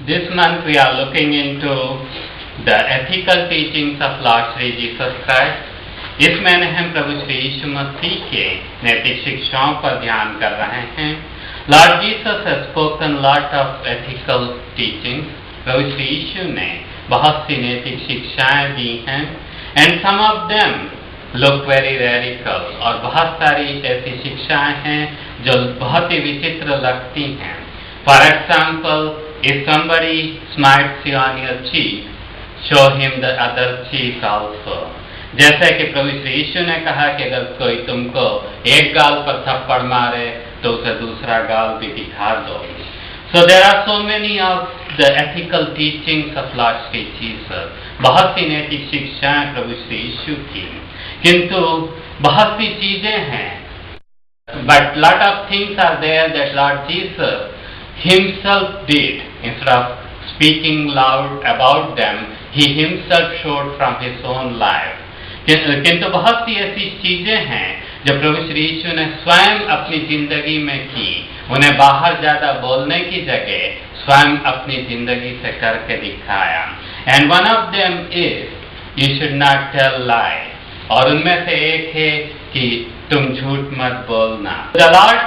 This month we are looking into the ethical teachings of Lord Sri Jesus Christ. इस महीने हम प्रभु श्री यीशु मसीह के नैतिक शिक्षाओं पर ध्यान कर रहे हैं. Lord Jesus has spoken lot of ethical teachings. प्रभु श्री यीशु ने बहुत सी नैतिक शिक्षाएं दी हैं. And some of them look very radical. और बहुत सारी ऐसी शिक्षाएं हैं जो बहुत ही विचित्र लगती हैं. For example, if somebody smites you on your cheek, show him the other cheek also. जैसे कि प्रभु श्री यीशु ने कहा कि अगर कोई तुमको एक गाल पर थप्पड़ मारे तो उसे दूसरा गाल भी दिखा दो. So there are so many of the ethical teachings of Lord Sri Jesus. बहुत सी नैतिक शिक्षाएं प्रभु श्री यीशु की, किंतु बहुत सी चीजें हैं. But lot of things are there that Lord Jesus himself did. Instead of speaking loud about them, he himself showed from his own life. किंतु बहुत सी ऐसी चीजें हैं जो प्रभु श्री यीशु ने स्वयं अपनी जिंदगी में की. उन्हें बाहर ज्यादा बोलने की जगह स्वयं अपनी जिंदगी से करके दिखाया. And one of them is you should not tell lie. और उनमें से एक है कि तुम झूठ मत बोलना. The Lord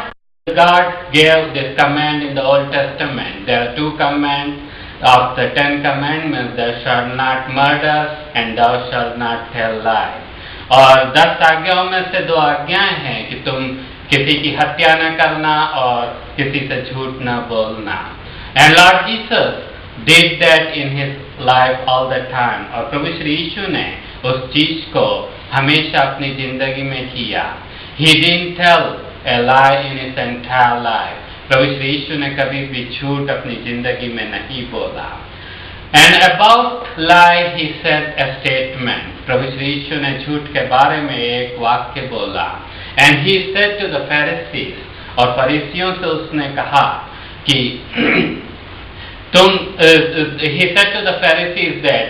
God gave this command in the Old Testament. There are two commands of the 10 commandments: thou shalt not murder and thou shalt not tell lie. और 10 आज्ञाओं में से 2 आज्ञाएं हैं कि तुम किसी की हत्या न करना और किसी से झूठ न बोलना. And Lord Jesus did that in his life all the time. और प्रभु श्री यीशु ने उस चीज को हमेशा अपनी जिंदगी में किया. He didn't tell a lie in his entire life. प्रभु श्री यीशु ने कभी भी झूठ अपनी जिंदगी में नहीं बोला. And about lie he said a statement. प्रभु श्री यीशु ने झूठ के बारे में एक वाक्य बोला. And he said to the Pharisees, और फरीसियों से उसने कहा कि he said to the Pharisees that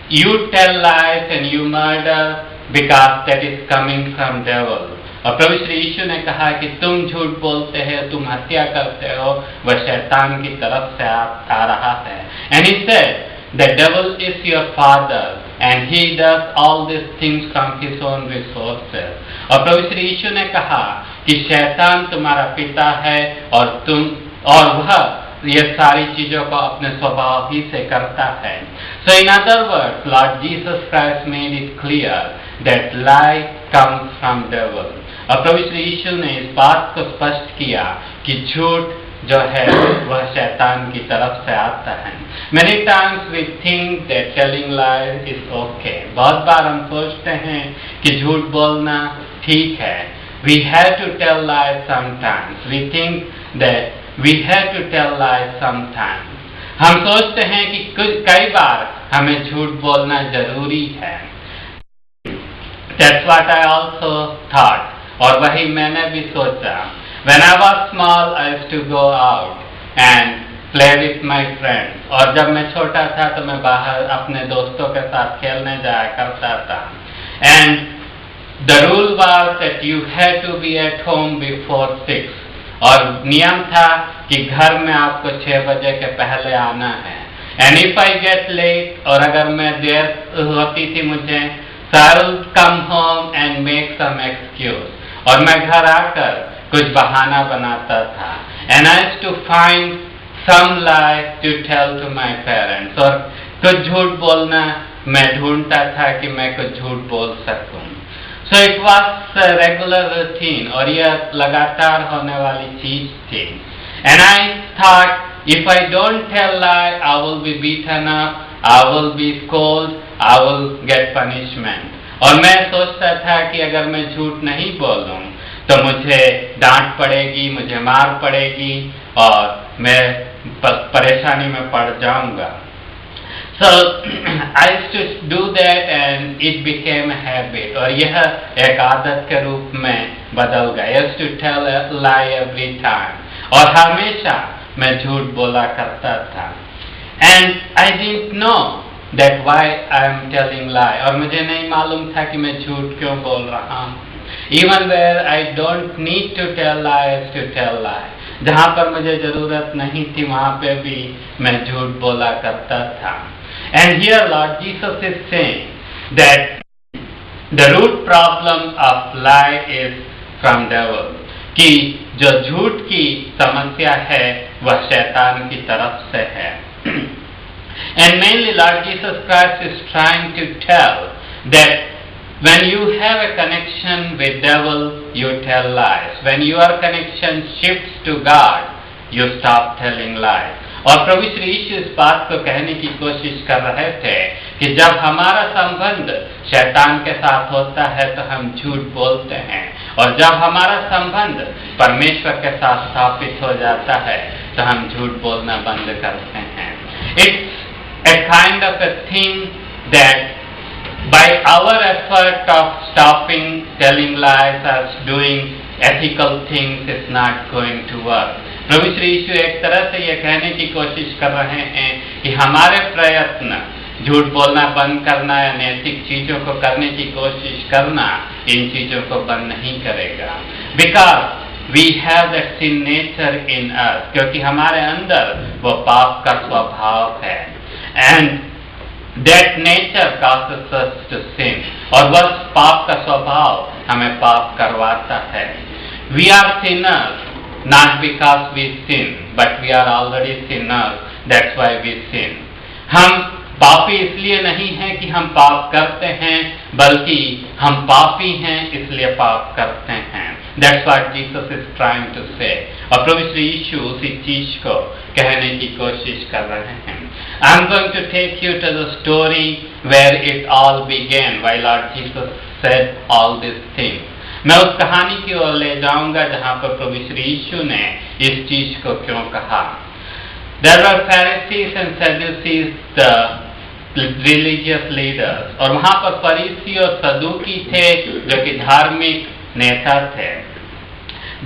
you tell lies and you murder because that is coming from devil. और प्रभु श्री यीशु ने कहा कि तुम झूठ बोलते हो, तुम हत्या करते हो, वह शैतान की तरफ से आ रहा है. And he said, the devil is your father and he does all these things from his own resources. और प्रभु श्री यीशु ने कहा कि शैतान तुम्हारा पिता है और वह ये सारी चीजों को अपने स्वभाव ही से करता है. So in other words, Lord Jesus Christ made it clear that lie comes from devil. और प्रभु श्री यीशु ने इस बात को स्पष्ट किया कि झूठ जो है वह शैतान की तरफ से आता है. Many times we think that telling lies is okay. बहुत बार हम सोचते हैं कि झूठ बोलना ठीक है. We have to tell lies sometimes. We think that we have to tell lies sometimes. हम सोचते हैं कि कई बार हमें झूठ बोलना जरूरी है. That's what I also thought. और वही मैंने भी सोचा. When I was small, I used to go out and play with my friends. और जब मैं छोटा था तो मैं बाहर अपने दोस्तों के साथ खेलने जाया करता था. And the rule was that you had to be at home before 6. और नियम था कि घर में आपको 6 बजे के पहले आना है. And if I get late, और अगर मैं देर होती थी मुझे, so I will come home and make some excuse. और मैं घर आकर कुछ बहाना बनाता था. And I used to find some lie to tell to my parents. और कुछ झूठ बोलना मैं ढूंढता था कि मैं कुछ झूठ बोल सकूं. So it was a regular routine. और यह लगातार होने वाली चीज थी. And I thought, if I don't tell lie, I will be beaten up, I will be scolded, I will get punishment. और मैं सोचता था कि अगर मैं झूठ नहीं बोलूं तो मुझे डांट पड़ेगी, मुझे मार पड़ेगी और मैं परेशानी में पड़ जाऊंगा. So I used to do that and it became a habit. और यह एक आदत के रूप में बदल गया. I used to tell a lie every time. और हमेशा मैं झूठ बोला करता था. And I didn't know that why I am telling lie. और मुझे नहीं मालूम था कि मैं झूठ क्यों बोल रहा हूँ. Even where I don't need to tell lies to tell lie. जहां पर मुझे जरूरत नहीं थी वहां पे भी मैं झूठ बोला करता था। And here Lord Jesus is saying that the root problem of lie is from devil, कि जो झूठ की समस्या है वह शैतान की तरफ से है। And mainly Lord Jesus Christ is trying to tell that when you have a connection with devil, you tell lies. When your connection shifts to God, you stop telling lies. और प्रभु श्री यीशु इस बात को कहने की कोशिश कर रहे थे कि जब हमारा संबंध शैतान के साथ होता है तो हम झूठ बोलते हैं, और जब हमारा संबंध परमेश्वर के साथ स्थापित हो जाता है तो हम झूठ बोलना बंद करते हैं। It's a kind of a thing that by our effort of stopping telling lies or doing ethical things is not going to work. प्रभु श्री यीशु एक तरह से यह कहने की कोशिश कर रहे हैं कि हमारे प्रयत्न झूठ बोलना बंद करना या नैतिक चीजों को करने की कोशिश करना इन चीजों को बंद नहीं करेगा। Because we have that sin nature in us, क्योंकि हमारे अंदर वो पाप का स्वभाव है। And that nature causes us to sin, और वह पाप का स्वभाव हमें पाप करवाता है। We are sinners not because we sin, but we are already sinners, that's why we sin. हम पापी इसलिए नहीं हैं कि हम पाप करते हैं, बल्कि हम पापी हैं इसलिए पाप करते हैं। That's what Jesus is trying to say. और प्रभु श्री यीशु उसी चीज को कहने की कोशिश कर रहे हैं। I'm going to take you to the story where it all began, why Lord Jesus said all these things. मैं उस कहानी की ओर ले जाऊंगा जहां पर प्रभु श्री यीशु ने इस चीज को क्यों कहा। There were Pharisees and Sadducees, the religious leaders, और वहां पर फरीसी और सदूकी थे जो कि धार्मिक नेता थे।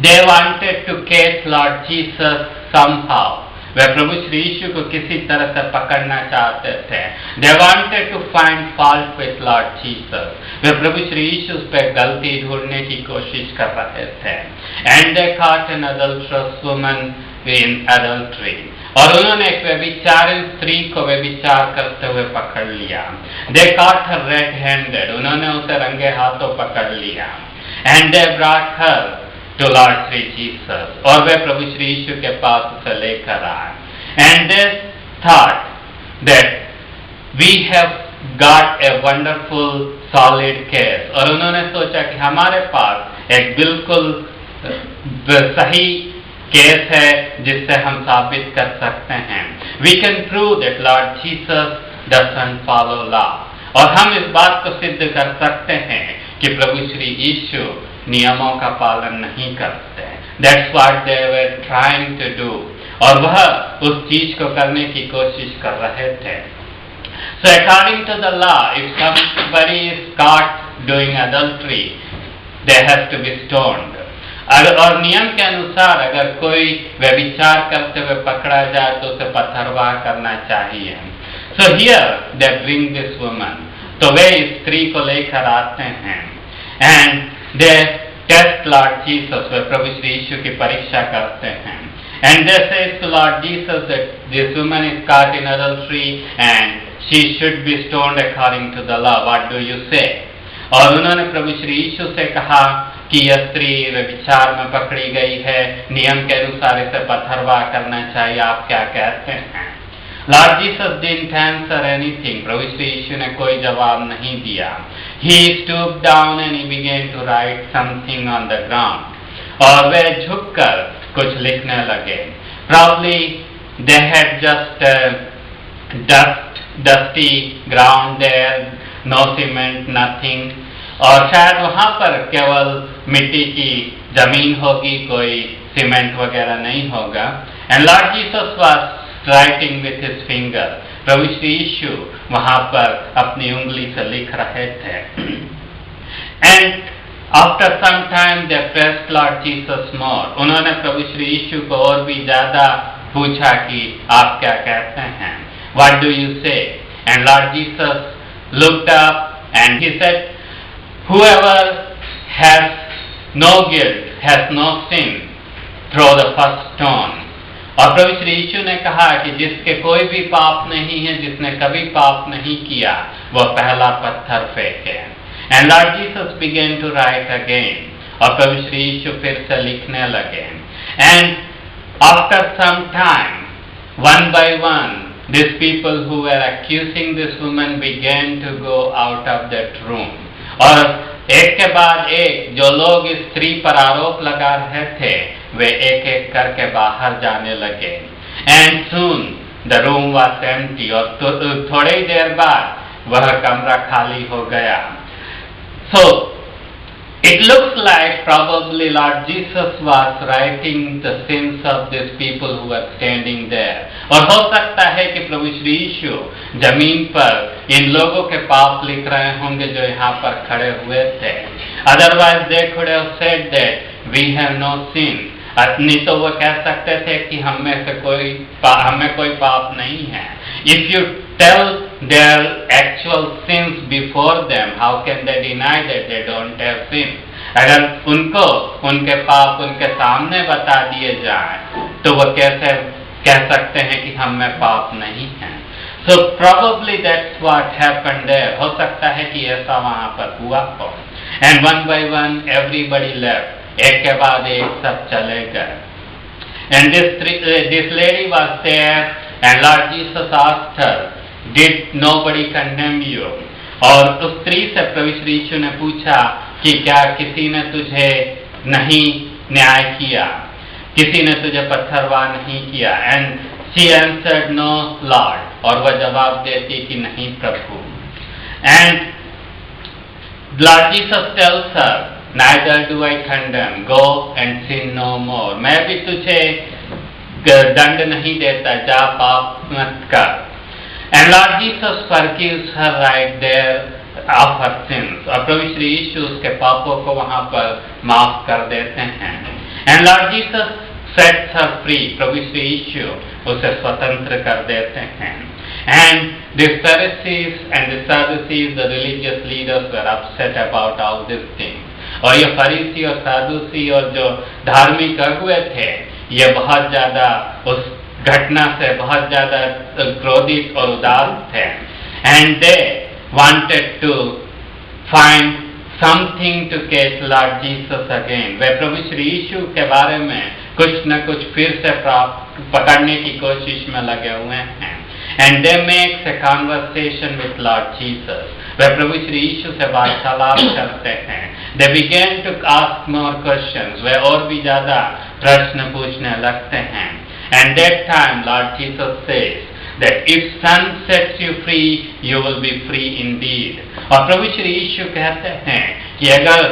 They wanted to catch Lord Jesus somehow. वे प्रभु श्री यीशु को किसी तरह से पकड़ना चाहते थे। They wanted to find fault with Lord Jesus. वे प्रभु श्री यीशु पे गलती ढूंढने की कोशिश कर रहे थे। And they caught an adulterous woman in adultery. और उन्होंने एक व्यभिचारिणी स्त्री को व्यभिचार करते हुए पकड़ लिया। They caught her red-handed. उन्होंने उसे रंगे हाथों पकड़ लिया। And they brought her to Lord Sri Jesus, और वे प्रभु श्री यीशु के पास उसे लेकर आए। And they thought that we have got a wonderful solid case, और उन्होंने सोचा कि हमारे पास एक बिल्कुल सही केस है जिससे हम साबित कर सकते हैं। We can prove that Lord Jesus doesn't follow law, और हम इस बात को सिद्ध कर सकते हैं कि प्रभु श्री यीशु नियमों का पालन नहीं करते। That's what they were trying to do, और वह उस चीज को करने की कोशिश कर रहे थे। So according to the law, if somebody is caught doing adultery, they have to be stoned. और नियम के अनुसार अगर कोई व्यभिचार करते हुए पकड़ा जाए तो उसे पत्थरवाह करना चाहिए। So here they bring this woman. तो वे इस स्त्री को लेकर आते हैं। And they test Lord Jesus, वे प्रभु श्री यीशु की परीक्षा करते हैं। And they say to Lord Jesus that this woman is caught in adultery and she should be stoned according to the law. What do you say? और उन्होंने प्रभु श्री यीशु से कहा कि यह स्त्री व्यभिचार में पकड़ी गई है, नियम के अनुसार इसे पत्थरवाह करना चाहिए, आप क्या कहते हैं? Lord Jesus didn't answer anything. प्रभु श्री यीशु ने कोई जवाब नहीं दिया। He stooped down and he began to write something on the ground. और वे झुककर कुछ लिखने लगे। Probably they had just dusty ground there, no cement, nothing. और शायद वहाँ पर केवल मिट्टी की जमीन होगी, कोई सीमेंट वगैरह नहीं होगा। And Lord Jesus was writing with his finger. प्रभु श्री यीशु वहां पर अपनी उंगली से लिख रहे थे। And after some time they pressed Lord Jesus more. उन्होंने प्रभु श्री यीशु को और भी ज्यादा पूछा कि आप क्या कहते हैं? What do you say? And Lord Jesus looked up and he said, whoever has no guilt, has no sin, throw the first stone. और प्रभु श्री यीशु ने कहा कि जिसके कोई भी पाप नहीं है, जिसने कभी पाप नहीं किया, वह पहला पत्थर फेंके. And Lord Jesus began to write again. और प्रभु श्री यीशु फिर से लिखने लगे. And after some time, one by one, these people who were accusing this woman began to go out of that room. और एक के बाद एक जो लोग इस स्त्री पर आरोप लगा रहे थे, वे एक एक करके बाहर जाने लगे. And soon the room was empty. और थोड़ी देर बाद वह कमरा खाली हो गया. So it looks like probably Lord Jesus was writing the sins of these people who were standing there. और हो सकता है कि प्रभु श्री यीशु जमीन पर इन लोगों के पाप लिख रहे होंगे जो यहाँ पर खड़े हुए थे. Otherwise they could have said that we have no sin. नहीं तो वो कह सकते थे कि हमें कोई पाप नहीं है. If you tell their actual sins before them, how can they deny that they don't have sin? अगर उनको उनके पाप उनके सामने बता दिए जाएं, तो वो कैसे कह सकते हैं कि हम में पाप नहीं है. So probably that's what happened there. हो सकता है कि ऐसा वहाँ पर हुआ हो. And one by one everybody left. एक के बाद एक सब चले गए. And this lady was there, and Lord Jesus asked her, Did nobody condemn you? और उस स्त्री से प्रभु श्री यीशु ने पूछा कि क्या किसी ने तुझे नहीं न्याय किया, किसी ने तुझे पत्थरवाह नहीं किया. And she answered, No, Lord. और वह जवाब देती कि नहीं प्रभु. And Lord Jesus tells her, Neither do I condemn. Go and sin no more. मैं भी तुझे दंड नहीं देता, जा पाप मत कर. And Lord Jesus forgives her right there of her sins. और प्रभु श्री यीशु उसके पापों को वहाँ पर माफ कर देते हैं. And Lord Jesus sets her free. प्रभु श्री यीशु उसे स्वतंत्र कर देते हैं. And the Pharisees and the Sadducees, the religious leaders, were upset about all these things. और ये फरीसी और सादुसी और जो धार्मिक अगुए थे, ये बहुत ज्यादा उस घटना से बहुत ज्यादा क्रोधित और उदास थे. And they wanted to find something to catch Lord Jesus again. वे प्रभु श्री यीशु के बारे में कुछ न कुछ फिर से पकड़ने की कोशिश में लगे हुए हैं. And they make a conversation with Lord Jesus. वे प्रभु श्री यीशु से वार्तालाप करते हैं. They began to ask more questions. वे और भी ज्यादा प्रश्न पूछने लगते हैं. And that time Lord Jesus says that if Son sets you free, you will be free indeed. और प्रभु श्री यीशु कहते हैं कि अगर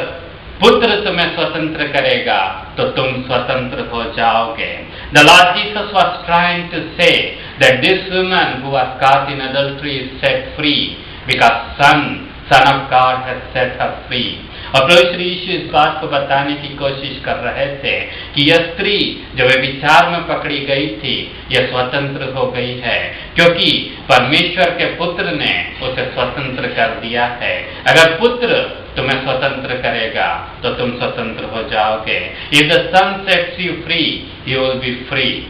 पुत्र तुम्हें स्वतंत्र करेगा तो तुम स्वतंत्र हो जाओगे. The Lord Jesus was trying to say that this woman who was caught in adultery is set free because Son of God has set her free. और प्रभु श्री यीशु इस बात को बताने की कोशिश कर रहे थे कि यह स्त्री जो व्यभिचार में पकड़ी गई थी, यह स्वतंत्र हो गई है क्योंकि परमेश्वर के पुत्र ने उसे स्वतंत्र कर दिया है. अगर पुत्र तुम्हें स्वतंत्र करेगा तो तुम स्वतंत्र हो जाओगे. If the Son sets you free, you will be free.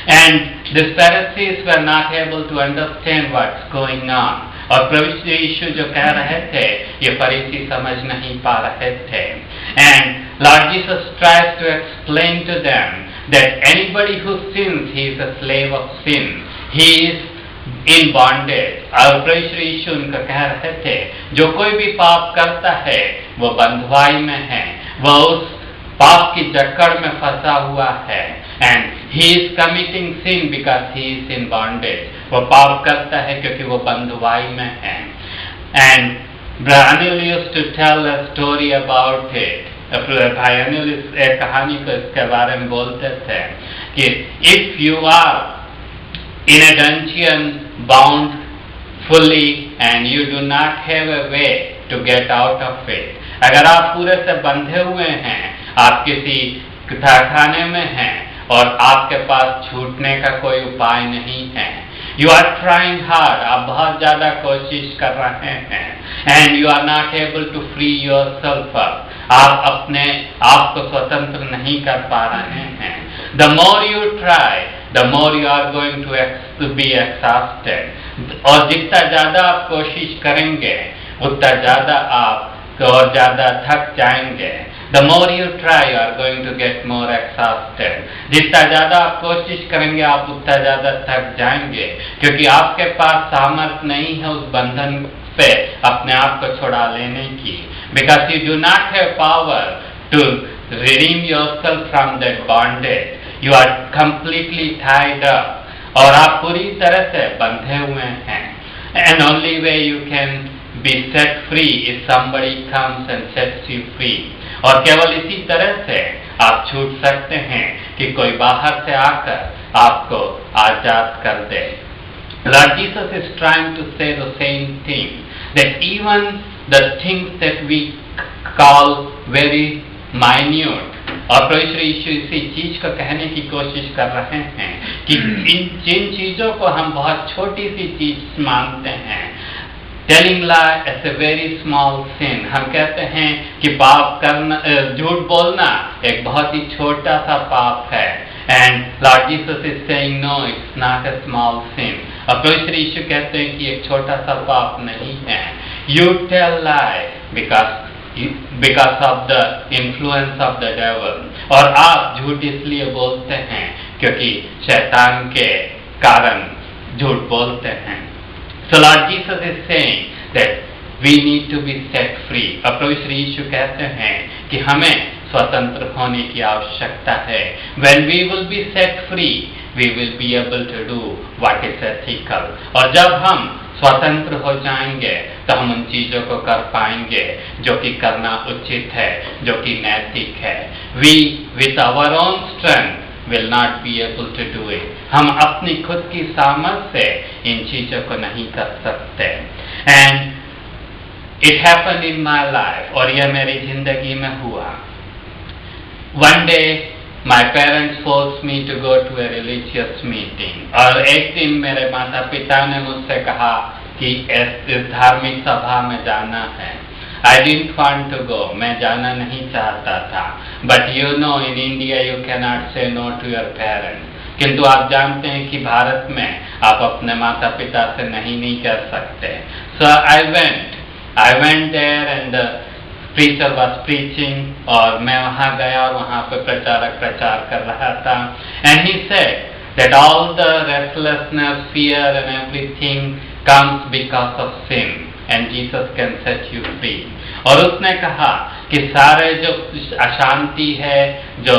And the Pharisees were not able to understand what's going on. और प्रभु श्री यीशु जो कह रहे थे, ये फरीसी समझ नहीं पा रहे थे. And Lord Jesus tries to explain to them that anybody who sins, he is a slave of sin. He is in bondage. और प्रभु श्री यीशु उनको कह रहे थे, जो कोई भी पाप करता है, वो बंधुआई में है, वह उस पाप की जकड़ में फंसा हुआ है. And he is committing sin because he is in bondage. वो पाप करता है क्योंकि वो बंधुआई में है. And Braniel used to tell a story about it. भाई अनिल एक कहानी को इसके बारे में बोलते थे कि if you are in a dungeon bound fully and you do not have a way to get out of it, अगर आप पूरे से बंधे हुए हैं, आप किसी खाने में हैं और आपके पास छूटने का कोई उपाय नहीं है, you are trying hard, आप बहुत ज्यादा कोशिश कर रहे हैं, and you are not able to free yourself up, आप अपने आप को स्वतंत्र नहीं कर पा रहे हैं। The more you try, the more you are going to be exhausted। और जितना ज्यादा आप कोशिश करेंगे उतना ज्यादा आप और ज्यादा थक जाएंगे। The more you try, you are going to get more exhausted। जितना ज्यादा आप कोशिश करेंगे आप उतना ज्यादा थक जाएंगे, क्योंकि आपके पास सामर्थ्य नहीं है उस बंधन पे अपने आप को छुड़ा लेने की। Because you do not have power to redeem yourself from that bondage। You are completely tied up और आप पूरी तरह से बंधे हुए हैं। And only way you can be set free if somebody comes and sets you free। और केवल इसी तरह से आप छूट सकते हैं कि कोई बाहर से आकर आपको आजाद कर दे। Lord Jesus is trying to say the same thing, that even the things that we call very minute, और प्रभु श्री यीशु इसी चीज को कहने की कोशिश कर रहे हैं कि जिन चीजों को हम बहुत छोटी सी चीज मानते हैं, telling lie as a very small sin, हम कहते हैं कि पाप करना, झूठ बोलना एक बहुत ही छोटा सा पाप है। And Lord Jesus is saying no, it's not a small sin। और प्रभु श्री यीशु कहते हैं कि एक छोटा सा पाप नहीं है। You tell lie because of the influence of the devil। और आप झूठ इसलिए बोलते हैं क्योंकि शैतान के कारण झूठ बोलते हैं। So Lord Jesus is saying that we need to be set free। और प्रभु श्री यीशु कहते हैं कि हमें स्वतंत्र होने की आवश्यकता है। When we will be set free, we will be able to do what is ethical। और जब हम स्वतंत्र हो जाएंगे तो हम उन चीजों को कर पाएंगे जो कि करना उचित है, जो कि नैतिक है। We with our own strength will not be able to do it। हम अपनी खुद की सामर्थ्य से इन चीजों को नहीं कर सकते। And it happened in my life, और यह मेरी जिंदगी में हुआ। One day my parents forced me to go to a religious meeting। और एक दिन मेरे माता पिता ने मुझसे कहा कि इस धार्मिक सभा में जाना है। I didn't want to go, मैं जाना नहीं चाहता था। But you know in India you cannot say no to your parents। किंतु आप जानते हैं कि भारत में आप अपने माता पिता से नहीं कह सकते। So I went there and the preacher was preaching, और मैं वहाँ गया और वहाँ पे प्रचारक प्रचार कर रहा था। And he said that all the restlessness, fear and everything comes because of sin and Jesus can set you free। और उसने कहा कि सारे जो अशांति है, जो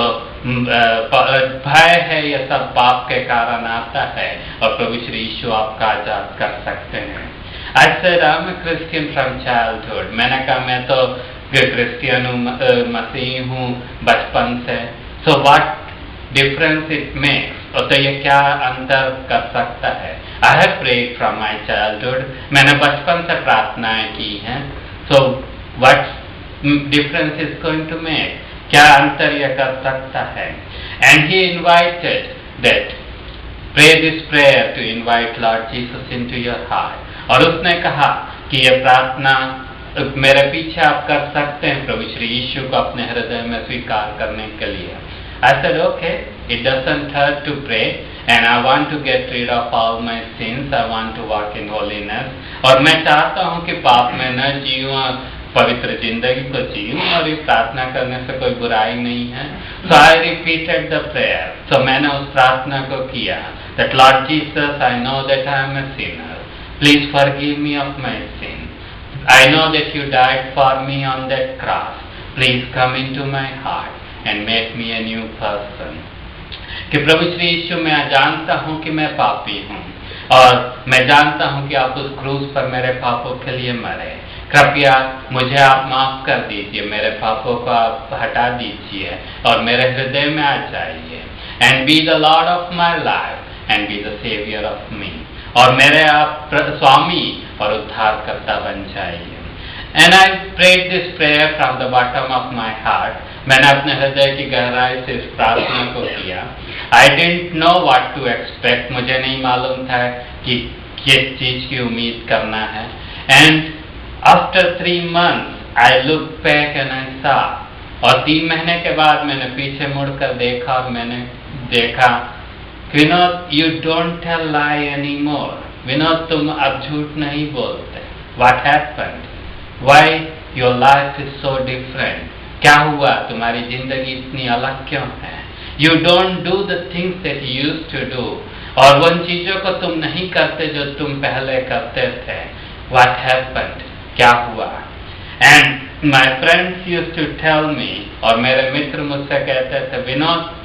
भय है, यह सब पाप के कारण आता है और प्रभु श्री यीशु आपका आजाद कर सकते हैं। I said I'm a Christian from childhood। मैंने कहा मैं तो क्रिश्चियन हूँ, मसीही हूँ बचपन से। So what difference it makes? और तो ये क्या अंतर कर सकता है? I have prayed from my childhood। मैंने बचपन से प्रार्थनाएं की हैं। So what difference is going to make? क्या अंतर यह कर सकता है? And he invited that pray this prayer to invite Lord Jesus into your heart। और उसने कहा कि यह प्रार्थना मेरे पीछे आप कर सकते हैं प्रभु श्री यीशु को अपने हृदय में स्वीकार करने के लिए। I said okay, it doesn't hurt to pray and I want to get rid of all my sins। I want to walk in holiness। और मैं चाहता हूँ कि पाप में न जीऊँ, पवित्र जिंदगी को जीऊँ, और ये प्रार्थना करने से कोई बुराई नहीं है। So I repeated the prayer। So मैंने उस प्रार्थना को किया that Lord Jesus, I know that I am a sinner। Please forgive me of my sin। I know that you died for me on that cross। Please come into my heart and make me a new person। कि प्रभु श्री यीशु, मैं जानता हूँ कि मैं पापी हूँ और मैं जानता हूँ कि आप उस क्रूस पर मेरे पापों के लिए मरे। कृपया मुझे आप माफ कर दीजिए, मेरे पापों को आप हटा दीजिए और मेरे हृदय में आ जाइए। And be the Lord of my life and be the Savior of me। और मेरे आप स्वामी और उद्धारकर्ता बन जाइए। And I prayed this prayer from the bottom of my heart। मैंने अपने हृदय की गहराई से इस प्रार्थना को किया। I didn't know what to expect। मुझे नहीं मालूम था कि किस चीज की उम्मीद करना है। And after 3 months I looked back and I saw और 3 महीने के बाद मैंने पीछे मुड़कर देखा और मैंने देखा, Vinod you don't tell lie any more, Vinod तुम अब झूठ नहीं बोलते। What happened, why your life is so different, क्या हुआ, तुम्हारी जिंदगी इतनी अलग क्यों है। You don't do the things that you used to do, और उन चीजों को तुम नहीं करते जो तुम पहले करते थे। व्हाट हैपेंड, क्या हुआ। And my friends used to tell me, और मेरे मित्र मुझसे कहते थे, Vinod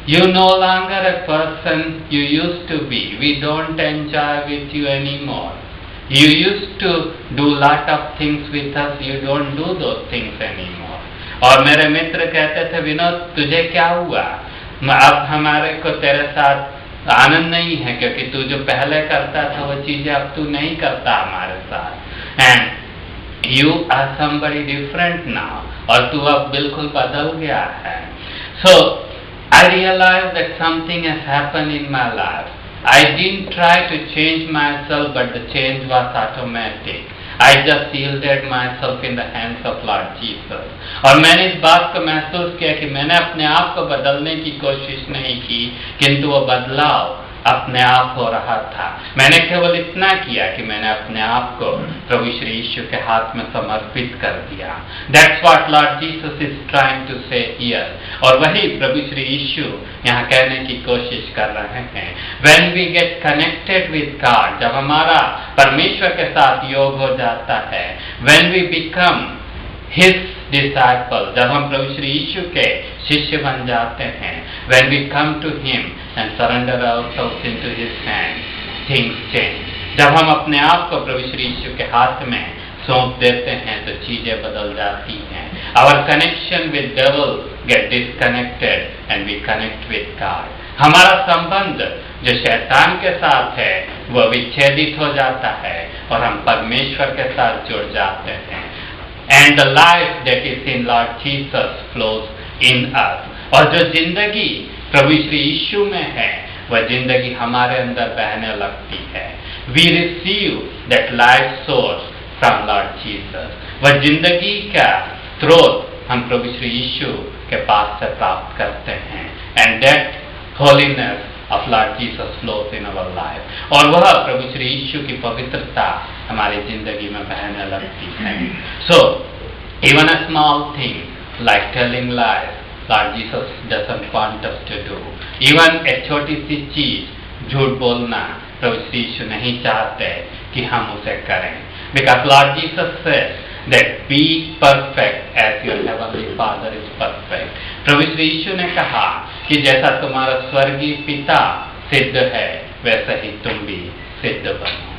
you no longer a person you used to be, we don't enjoy with you anymore, you used to do lot of things with us, you don't do those things anymore। और मेरे मित्र कहते थे, विनोद तुझे क्या हुआ, अब हमारे को तेरे साथ आनंद नहीं है, क्योंकि तू जो पहले करता था वो चीजें अब तू नहीं करता हमारे साथ, and you are somebody different now, और तू अब बिल्कुल बदल गया है। So I realized that something has happened in my life. I didn't try to change myself, but the change was automatic. I just yielded myself in the hands of Lord Jesus. और मैंने इस बात को महसूस किया कि मैंने अपने आप को बदलने की कोशिश नहीं की, किंतु वो बदलाव अपने आप हो रहा था। मैंने केवल इतना किया कि मैंने अपने आप को प्रभु श्री यीशु के हाथ में समर्पित कर दिया। That's what Lord Jesus is trying to say here। और वही प्रभु श्री यीशु यहाँ कहने की कोशिश कर रहे हैं। When we get connected with God, जब हमारा परमेश्वर के साथ योग हो जाता है, when we become His disciple, जब हम प्रभु श्री यीशु के शिष्य बन जाते हैं, when we come to Him and surrender ourselves into His hands, things change। जब हम अपने आप को प्रभु श्री यीशु के हाथ में सौंप देते हैं तो चीजें बदल जाती हैं। Our connection with devil get disconnected and we connect with God। हमारा संबंध जो शैतान के साथ है वो विच्छेदित हो जाता है और हम परमेश्वर के साथ जुड़ जाते हैं। And the life that is in Lord Jesus flows in us। और जो जिंदगी प्रभु श्री यीशु में है वह जिंदगी हमारे अंदर बहने लगती है। We receive that life source from Lord Jesus। वह जिंदगी का स्रोत हम प्रभु श्री यीशु के पास से प्राप्त करते हैं। And that holiness of Lord Jesus flows in our life। और वह प्रभु श्री यीशु की पवित्रता हमारी जिंदगी में बहने लगती है। So even a small thing like telling lies, Lord Jesus doesn't want us to do। even एक छोटी सी चीज झूठ बोलना प्रभु श्री यीशु नहीं चाहते कि हम उसे करें। Because Lord Jesus says that be perfect as your heavenly Father is perfect। प्रभु श्री यीशु ने कहा कि जैसा तुम्हारा स्वर्गीय पिता सिद्ध है वैसा ही तुम भी सिद्ध बनो।